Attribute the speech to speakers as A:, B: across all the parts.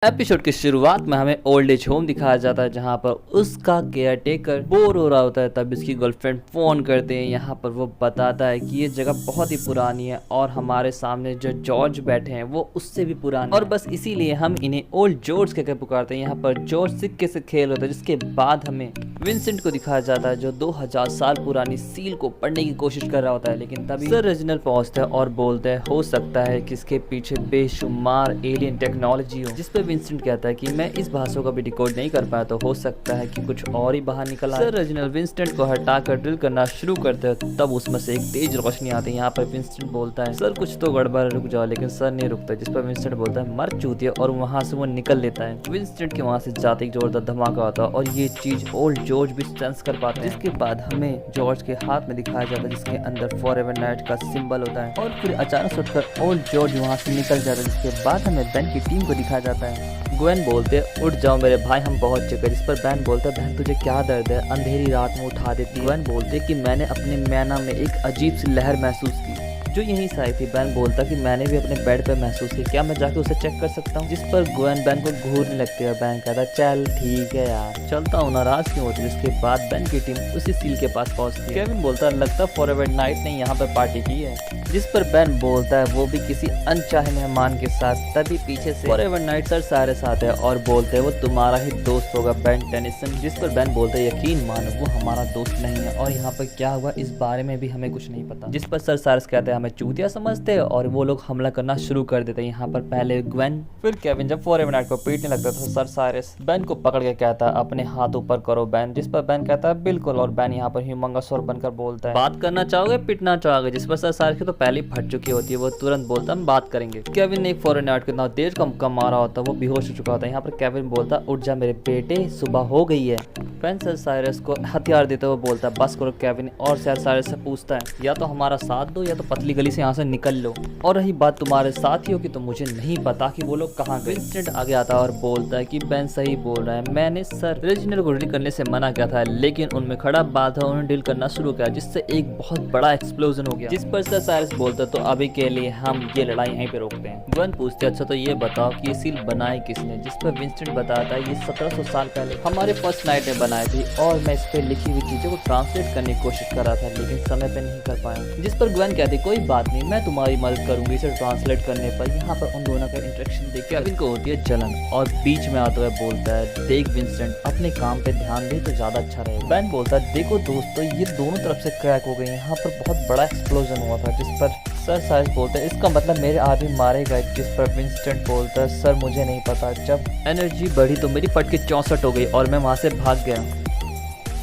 A: Episode की शुरुआत में हमें ओल्ड एज होम दिखाया जाता है जहां पर उसका केयर टेकर बोर हो रहा होता है। तब इसकी गर्लफ्रेंड फोन करते हैं। यहाँ पर वो बताता है कि ये जगह बहुत ही पुरानी है और हमारे सामने जो जॉर्ज बैठे हैं वो उससे भी पुराने और बस इसीलिए हम इन्हें ओल्ड जॉर्ज कहकर पुकारते हैं। यहाँ पर जॉर्ज सिक्के से खेल होता है, जिसके बाद हमें विंसेंट को दिखाया जाता है जो 2000 साल पुरानी सील को पढ़ने की कोशिश कर रहा होता है। लेकिन तभी सर रेजिनल पहुंचता है और बोलता है हो सकता है कि इसके पीछे बेशुमार एलियन टेक्नोलॉजी हो। जिस पे विंसेंट कहता है कि मैं इस भाषा को भी डिकोड नहीं कर पाया, तो हो सकता है कि कुछ और ही बाहर निकल आए। सर रेजिनल विंसेंट को हटाकर ड्रिल करना शुरू करते हैं। तब उसमें से एक तेज रोशनी आती है। यहाँ पर विंसेंट बोलता है सर कुछ तो गड़बड़, रुक जाओ। लेकिन सर नहीं रुकता, जिस पर विंसेंट बोलता है मर चूतिया, और वहाँ से वो निकल लेता है। विंसेंट के वहाँ से जाते ही जोरदार धमाका होता है और ये चीज ओल्ड जॉर्ज भी सेंस कर पाते हैं। जिसके बाद हमें जॉर्ज के हाथ में दिखाया जाता है जिसके अंदर फॉरएवर नाइट का सिंबल होता है। और फिर अचानक से उठकर ओल्ड जॉर्ज वहाँ से निकल जाता है। जिसके बाद हमें बेन की टीम को दिखाया जाता है। ग्वेन बोलते उठ जाओ मेरे भाई, हम पहुंच चुके। जिस पर बैन बोलता है बहन तुझे क्या दर्द है, अंधेरी रात में उठा देती। ग्वेन बोलते कि मैंने अपने मैना में एक अजीब सी लहर महसूस की जो यहीं से आई थी। बैन बोलता कि मैंने भी अपने बेड पर महसूस की, क्या मैं जाके उसे चेक कर सकता हूँ। जिस पर ग्वेन बैन को घूरने लगती है। बैन कहता चल ठीक है यार चलता हूँ, नाराज क्यों होती। जिसके बाद बैन की टीम उसी सील के पास पहुंचती है। केविन बोलता लगता फॉरएवर नाइट ने यहाँ पर पार्टी की है। जिस पर बैन बोलता है वो भी किसी अनचाहे मेहमान के साथ। तभी पीछे से फॉरएवर नाइट सर सारे साथ है और बोलते हैं वो तुम्हारा ही दोस्त होगा बेन टेनिसन। जिस पर बैन बोलते है यकीन मानो वो हमारा दोस्त नहीं है और यहाँ पर क्या हुआ इस बारे में भी हमें कुछ नहीं पता। जिस पर सर सारस कहते हैं हमें चूतिया समझते हैं और वो लोग हमला करना शुरू कर देते हैं। यहाँ पर पहले ग्वेन फिर केविन। जब फॉरएवर नाइट को पीटने लगता था सर सारस बैन को पकड़ के कहता है अपने हाथ ऊपर करो बैन। जिस पर बैन कहता है बिल्कुल, और बैन यहाँ पर ह्यूमंगस और बनकर बोलता है बात करना चाहोगे पिटना चाहोगे। जिस पर सर सारस की तो पहले फट चुकी होती है, वो तुरंत बोलता हम बात करेंगे। केविन ने एक फॉरएवर नाइट को इतना तेज कम मारा होता है वो बेहोश हो चुका होता है। यहाँ पर केविन बोलता उठ जा मेरे बेटे सुबह हो गई है। बैन सर सारस को हथियार देते हुए बोलता बस करो केविन, और सर सारस से पूछता है या तो हमारा साथ दो या तो पतली गली से यहाँ से निकल लो, और रही बात तुम्हारे साथियों की तो मुझे नहीं पता कि वो लोग कहाँ गए। विंसेंट आगे आता है और बोलता है कि बैन सही बोल रहा है, मैंने सर रेजिनल को डील करने से मना किया था लेकिन उनमें खड़ा बात है उन्होंने डील करना शुरू किया जिससे एक बहुत बड़ा एक्सप्लोजन हो गया। जिस पर सर सारस बोलता तो अभी के लिए हम ये लड़ाई यहीं पे रोकते हैं। ग्वेन पूछते अच्छा तो ये बताओ कि ये सील बनाई किसने। जिस पर विंसेंट बताता है ये 1700 साल पहले हमारे फर्स्ट नाइट ने बनाई थी और मैं इस पे लिखी हुई चीजों को ट्रांसलेट करने की कोशिश कर रहा था लेकिन समय पे नहीं कर पाया। जिस पर ग्वेन कहती कोई बात नहीं मैं तुम्हारी मदद करूंगी इसे ट्रांसलेट करने पर। यहाँ पर उन दोनों का इंटरेक्शन देख केविन को होती है जलन और बीच में आते हुए बोलता है देख विंसेंट अपने काम पे ध्यान दे तो ज्यादा अच्छा रहेगा। बैन बोलता है देखो दोस्तों ये दोनों तरफ से क्रैक हो गए, यहाँ पर बहुत बड़ा एक्सप्लोजन हुआ था। जिस पर सर सारस बोलते हैं इसका मतलब मेरे आदमी मारे गए। जिस पर विंसेंट बोलता है सर मुझे नहीं पता, जब एनर्जी बढ़ी तो मेरी फट के 64 हो गई और मैं वहाँ से भाग गया।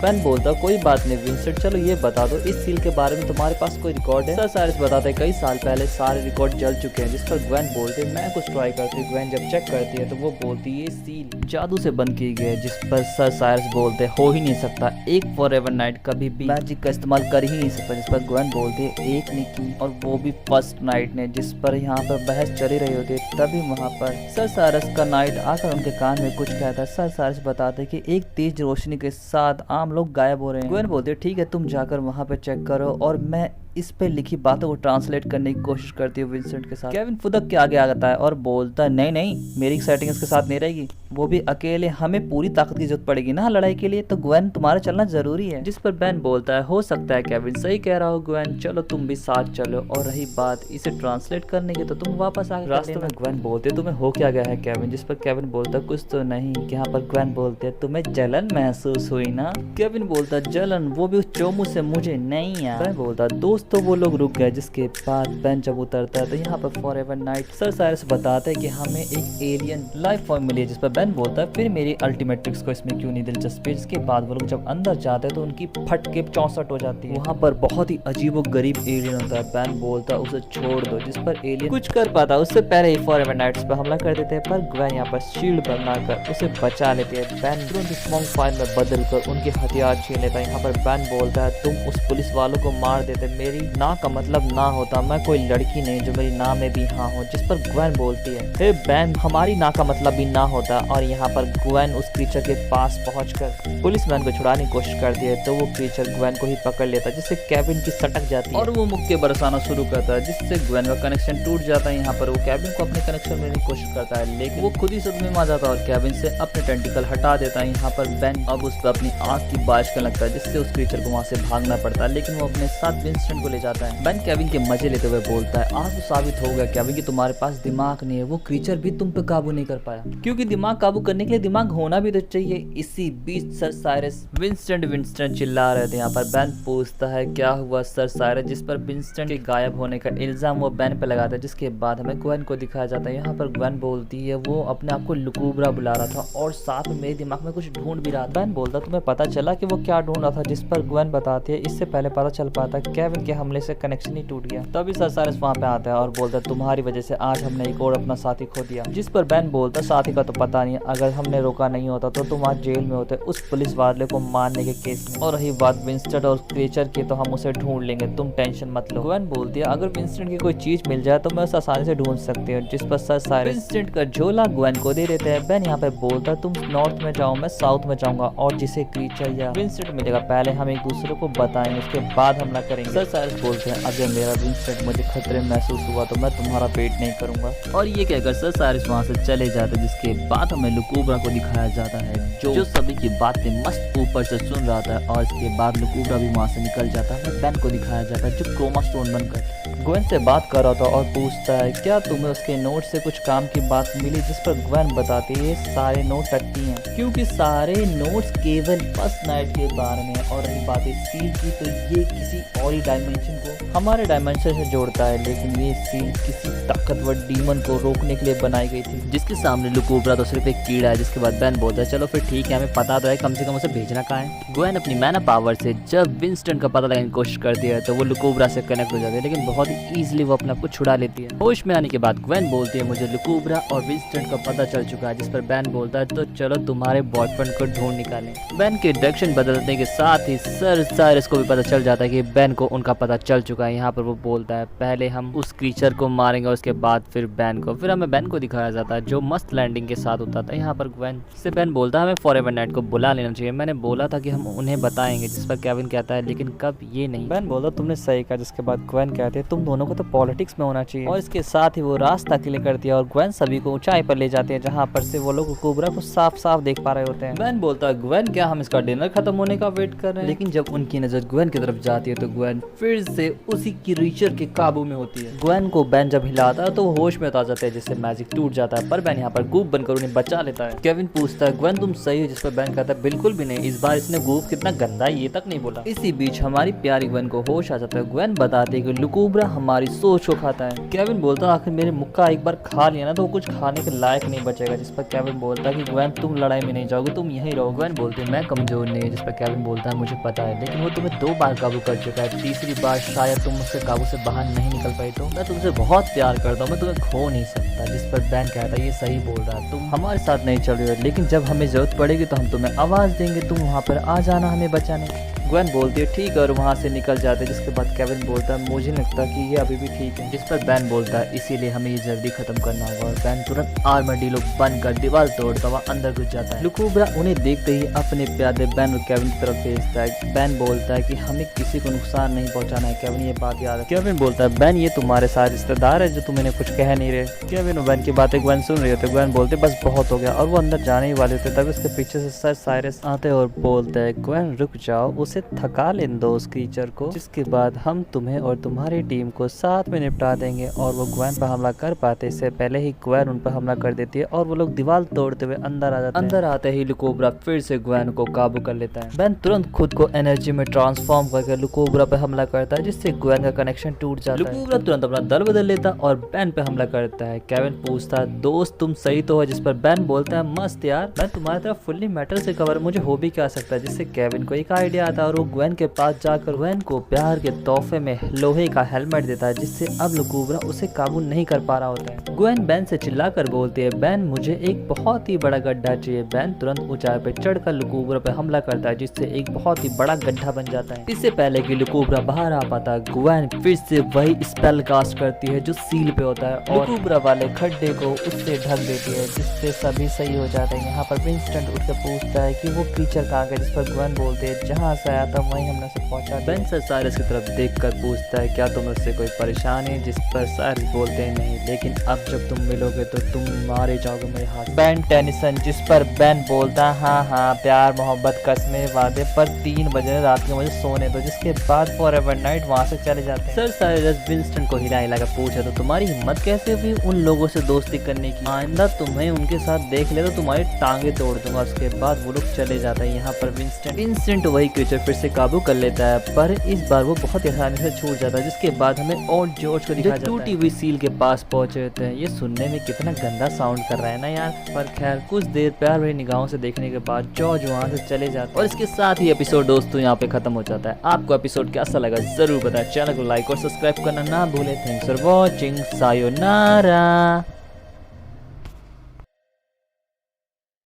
A: बैन बोलता कोई बात नहीं विंसेंट चलो ये बता दो इस सील के बारे में तुम्हारे पास कोई रिकॉर्ड है। सर सारस बताते कई साल पहले सारे रिकॉर्ड जल चुके हैं। जिस पर ग्वेन बोलते मैं कुछ ट्राई करती हूँ। ग्वेन जब चेक करती है तो वो बोलती ये सील जादू से बंद की गई है। जिस पर सर सारस बोलते हो ही नहीं सकता, एक फॉरएवर नाइट कभी भी मैजिक का इस्तेमाल कर ही नहीं सकता। जिस पर ग्वेन बोलते एक ने की और वो भी फर्स्ट नाइट ने। जिस पर यहाँ पर बहस चली रही होती है तभी वहाँ पर सर सारस का नाइट आकर उनके कान में कुछ कहता है। सर सारस बताते कि एक तेज रोशनी के साथ आम लोग गायब हो रहे हैं। ग्वेन बोलते ठीक है तुम जाकर वहां पे चेक करो और मैं इस पे लिखी बातों को ट्रांसलेट करने की कोशिश करती है विंसेंट के साथ। केविन फुदक के आगे आ जाता है और बोलता है नहीं नहीं मेरी सेटिंग इसके साथ नहीं रहेगी, वो भी अकेले, हमें पूरी ताकत की जरूरत पड़ेगी ना लड़ाई के लिए, तो ग्वेन तुम्हारा चलना जरूरी है। जिस पर बैन बोलता है हो सकता है केविन सही कह रहा हो ग्वेन चलो तुम भी साथ चलो, और रही बात इसे ट्रांसलेट करने की तो तुम वापस आ रास्ते में। ग्वेन बोलते तुम्हें हो क्या गया है केविन। जिस पर केविन बोलता कुछ तो नहीं। यहाँ पर ग्वेन बोलते तुम्हें जलन महसूस हुई ना। केविन बोलता जलन वो भी उस चोमू से मुझे नहीं यार। बैन बोलता दोस्त तो वो लोग रुक गए। जिसके बाद बैन जब उतरता है तो यहाँ पर फॉरएवर नाइट सर सारस बताता है कि हमें एक एलियन लाइफ फॉर्म मिली है। जिस पर बैन बोलता है फिर मेरी अल्टीमेट्रिक्स को इसमें क्यों नहीं दिलचस्पी। जिसके बाद वो लोग जब अंदर जाते हैं तो उनकी फट के 64 हो जाती है। वहाँ पर बहुत ही अजीबो गरीब एलियन होता है। बैन बोलता है उसे छोड़ दो। जिस पर एलियन कुछ कर पाता उससे पहले ही फॉरएवर नाइट्स पर हमला कर देते हैं, पर ग्वेन यहाँ पर शील्ड बनाकर उसे बचा लेती है। बैन तुरंत स्मॉग फायर में बदल कर उनके हथियार छीन लेता है। यहाँ पर बैन बोलता है तुम उस पुलिस वालों को मार देते, मेरी
B: मेरी ना का मतलब ना होता, मैं कोई लड़की नहीं जो मेरी ना में भी हाँ हो। जिस पर ग्वेन बोलती है, हे बैन, हमारी ना का मतलब भी ना होता। और यहाँ पर ग्वेन उस क्रीचर के पास पहुंचकर पुलिस मैन को छुड़ाने की कोशिश करती है, तो वो क्रीचर ग्वेन को ही पकड़ लेता है, जिससे केविन की सटक जाती है
A: और वो मुक्के बरसाना शुरू करता है, जिससे ग्वेन का कनेक्शन टूट जाता है। यहाँ पर वो केविन को अपने कनेक्शन लेने की कोशिश करता है, लेकिन वो खुद ही सदमे में आ जाता है और केविन से अपने टेंटिकल हटा देता है। यहाँ पर बेन अब उस पर अपनी आंख की बारिश करने लगता है, जिससे उस क्रीचर को वहाँ से भागना पड़ता है, लेकिन वो अपने साथ विंस्टन को ले जाता है। बेन केविन के मजे लेते हुए बोलता है, आज तो साबित हो गया केविन कि तुम्हारे पास दिमाग नहीं है, वो क्रीचर भी तुम पे काबू नहीं कर पाया, क्योंकि दिमाग काबू करने के लिए दिमाग होना भी तो चाहिए। इसी बीच सर साइरस विंस्टन चिल्ला रहे थे। यहाँ पर बेन पूछता है, क्या हुआ सर साइरस, जिस पर विंस्टन के गायब होने का इल्जाम वो बेन पे लगाता है, जिसके बाद हमें ग्वेन को दिखाया जाता है। यहाँ पर ग्वेन बोलती है वो अपने आप को लुकुब्रा बुला रहा था और साथ में मेरे दिमाग में कुछ ढूंढ भी रहा था। बेन बोलता, तुम्हें पता चला कि वो क्या ढूंढ रहा था, जिस पर ग्वेन बताती है, इससे पहले पता चल पाता केविन के हमले से कनेक्शन ही टूट गया। तभी सर साइरस वहाँ पे आता है और बोलता, तुम्हारी वजह से आज हमने एक और अपना साथी खो दिया। जिस पर बेन बोलता, साथी का तो पता नहीं, अगर हमने रोका नहीं होता तो तुम आज जेल में होते उस पुलिस वाले को मारने के केस में, और रही बात विंस्टन और क्रीचर की तो हम उसे ढूंढ लेंगे, तुम टेंशन मत लो। ग्वेन बोलती है, अगर विंस्टन की कोई चीज मिल जाए तो मैं उसे आसानी से ढूंढ सकती हूँ। जिस पर सर साइरस विंस्टन का झोला ग्वेन को दे देते हैं। बेन यहाँ पे बोलता, तुम नॉर्थ में जाओ, मैं साउथ में जाऊंगा, और जिसे क्रीचर या विंस्टन मिलेगा पहले हम एक दूसरे को बताएंगे, उसके बाद हमला करेंगे। सर साइरस बोलते हैं, अगर मेरा विंस्टन मुझे खतरे महसूस हुआ तो मैं तुम्हारा पेट नहीं करूंगा। और ये कहकर सर साइरस वहाँ से चले जाते हैं, जिसके बाद हमें लुकुब्रा को दिखाया जाता है, जो सभी की बातें मस्त ऊपर से सुन रहा था। और इसके बाद लुकुब्रा भी वहाँ से निकल जाता है। बेन को दिखाया जाता है, जो क्रोमा स्टोन बनकर ग्वेन से बात कर रहा था और पूछता है, क्या तुम्हें उसके नोट से कुछ काम की बात मिली, जिस पर ग्वेन बताती है, सारे नोट टट्टी हैं, क्योंकि सारे नोट्स केवल फर्स्ट नाइट के बारे में। और रही बात सील की, तो ये किसी और ही डायमेंशन को हमारे डायमेंशन से जोड़ता है, लेकिन ये सील किसी ताकतवर डीमन को रोकने के लिए बनाई गई थी, जिसके सामने लुकुब्रा तो सिर्फ एक कीड़ा है। जिसके बाद बेन बोलता है, चलो फिर ठीक है, हमें पता तो है, कम से कम उसे भेजना कहाँ है। ग्वेन अपनी मैना पावर से जब विंस्टन का पता लगाने की कोशिश करती है, तो वो लुकुब्रा से कनेक्ट हो जाती है, लेकिन बहुत ही ईजिली वो अपने आप को छुड़ा लेती है। होश में आने के बाद ग्वेन बोलती है, मुझे लुकुब्रा और विंस्टन का पता चल चुका है। जिस पर बेन बोलता है, तो चलो तुम्हारे बॉयफ्रेंड को ढूंढ निकालें। बेन के डायरेक्शन बदलने के साथ ही सर साइरस को भी पता चल जाता है कि बेन को उनका पता चल चुका है। यहाँ पर वो बोलता है, पहले हम उस क्रीचर को मारेंगे, उसके बाद फिर बेन को। फिर हमें बेन को दिखाया जाता है, जो मस्त लैंडिंग के साथ होता था। यहाँ पर ग्वेन से बेन बोलता है, हमें फॉरएवर नाइट को बुला लेना चाहिए, मैंने बोला था कि हम उन्हें बताएंगे। जिस पर केविन कहता है, लेकिन कब, ये नहीं। बेन बोलता, तुमने सही कहा। जिसके बाद ग्वेन कहती है, तुम दोनों को तो पॉलिटिक्स में होना चाहिए। और इसके साथ ही वो रास्ता क्लियर करती है और ग्वेन सभी को ऊंचाई पर ले जाती है, जहाँ पर से वो लोग लुकुब्रा को साफ साफ देख पा रहे होते हैं। बेन बोलता है, ग्वेन क्या हम इसका डिनर खत्म होने का वेट कर रहे हैं? लेकिन जब उनकी नजर ग्वेन की तरफ जाती है, तो ग्वेन फिर से उसी क्रीचर के काबू में होती है। ग्वेन को बेन जब हिलाता है तो वो होश में आ जाते हैं, जिससे मैजिक टूट जाता है, पर बेन यहाँ पर गूफ बनकर उन्हें बचा लेता है। केविन पूछता है, ग्वेन तुम सही हो? जिस पर बेन कहता है, बिल्कुल भी नहीं, इस बार इसने गूफ कितना गंदा है ये तक नहीं बोला। इसी बीच हमारी प्यारी ग्वेन को होश आ जाता है। ग्वेन बताती है कि लुकुब्रा हमारी सोच को खाता है। केविन बोलता है, आखिर मेरे मुक्का एक बार खा लिया ना तो वो कुछ खाने के लायक नहीं बचेगा। जिस पर केविन बोलता है कि ग्वेन तुम लड़ाई में नहीं जाओगे, तुम यहीं रहो। ग्वेन बोलती है, मैं कमजोर नहीं है। जिस पर केविन बोलता है, मुझे पता है, लेकिन वो तुम्हें 2 बार काबू कर चुका है, तीसरी बार शायद तुम उससे काबू से बाहर नहीं निकल पाई। तो मैं तुमसे बहुत प्यार करता हूँ, मैं तुम्हें खो नहीं सकता। जिस पर बेन कहता है, ये सही बोल रहा है, तुम हमारे साथ नहीं चल रहे हो, लेकिन जब हमें जरूरत पड़ेगी तो हम तुम्हें आवाज देंगे, तुम वहाँ पर आ जाना हमें बचाने। ग्वेन बोलती है, ठीक है, और वहाँ से निकल जाते हैं। जिसके बाद केविन बोलता है, मुझे लगता है कि ये अभी भी ठीक है। जिस पर बेन बोलता है, इसीलिए हमें ये जल्दी खत्म करना होगा। और बेन तुरंत आर्मडीलो बनकर दीवार तोड़ता हुआ अंदर घुस जाता है। लुकुब्रा उन्हें देखते ही अपने प्यारे बेन और केविन की तरफ भेजता है। बेन बोलता है कि हमें किसी को नुकसान नहीं पहुंचाना है, केविन ये बात याद है। केविन बोलता है, बेन ये तुम्हारे साथ रिश्तेदार है जो तुम इन्हें कुछ कह नहीं रहे। केविन और बेन की बातें ग्वेन सुन रहे होते। ग्वेन बोलते, बस बहुत हो गया, और वो अंदर जाने ही वाले थे, तभी उसके पीछे से सर साइरस आते और बोलते हैं, ग्वेन रुक जाओ, उसे थका लेने दो उस क्रीचर को, जिसके बाद हम तुम्हें और तुम्हारी टीम को साथ में निपटा देंगे। और वो ग्वेन पर हमला कर पाते इससे पहले ही ग्वेन उन पर हमला कर देती है और वो लोग दीवार तोड़ते हुए अंदर आ जाते हैं। अंदर आते ही लुकुब्रा फिर से ग्वेन को काबू कर लेता है। बेन तुरंत खुद को एनर्जी में ट्रांसफॉर्म करके लुकुब्रा पे हमला करता है, जिससे ग्वेन का कनेक्शन टूट जाता है। लुकुब्रा तुरंत अपना दल बदल लेता और बेन पे हमला करता है। केविन पूछता है दोस्त तुम सही तो हो, जिस पर बेन बोलता है मस्त यार, मैं तुम्हारी तरफ फुल्ली मेटल से कवर, मुझे हो भी क्या सकता है। जिससे केविन को एक आइडिया आता है और वो ग्वेन के पास जाकर ग्वेन को प्यार के तोहफे में लोहे का हेलमेट देता है, जिससे अब लुकुब्रा उसे काबू नहीं कर पा रहा होता है। ग्वेन बेन से चिल्लाकर बोलती है बेन मुझे एक बहुत ही बड़ा गड्ढा चाहिए। बेन तुरंत ऊंचाई पे चढ़कर लुकुब्रा पे हमला करता है, जिससे एक बहुत ही बड़ा गड्ढा बन जाता है। इससे पहले कि लुकुब्रा बाहर आ पाता, ग्वेन फिर से वही स्पेल कास्ट करती है जो सील पे होता है और लुकुब्रा वाले खड्डे को उससे ढक देती है, जिससे सभी सही हो जाते हैं। यहाँ पर विंस्टन उठकर पूछता है कि वो क्रीचर कहाँ गया, जिस पर ग्वेन बोलते है जहाँ से आया था वहीं हमने उसे पहुंचा। बेन से साइरस की तरफ देखकर पूछता है क्या तुम उससे कोई परेशानी है, जिस पर साइरस बोलते हैं नहीं, लेकिन अब जब तुम मिलोगे तो तुम मारे जाओगे मेरे हाथ।
B: बेन टेनिसन, जिस पर बेन बोलता है हाँ प्यार मोहब्बत कसमें वादे, पर 3 बजे रात के मुझे सोने दो, जिसके बाद फॉरएवर नाइट वहाँ से चले जाते हैं।
A: सर साइरस विंस्टन को हिला हिला कर पूछा तो तुम्हारी हिम्मत कैसे हुई उन लोगों से दोस्ती करने की, आइंदा तुम्हें उनके साथ देख ले तो तुम्हारी टांगे तोड़ दूंगा। उसके बाद वो लोग चले जाता है। यहाँ पर विंस्टन वही क्रीचर फिर से काबू कर लेता है, पर इस बार वो बहुत आसानी से छूट जाता है। जिसके बाद हमें और जॉर्ज को दिखाया जाता है टूटी हुई सील के पास पहुंचे होते हैं। ये सुनने में कितना गंदा साउंड कर रहा है ना यार, पर खैर कुछ देर प्यार भरी निगाहों से देखने के बाद जॉर्ज वहाँ से चले जाते हैं और इसके साथ ही एपिसोड दोस्तों यहाँ पे खत्म हो जाता है। आपको एपिसोड कैसा लगा जरूर बताएं, चैनल को लाइक और सब्सक्राइब करना ना भूले। Thanks for watching, sayonara.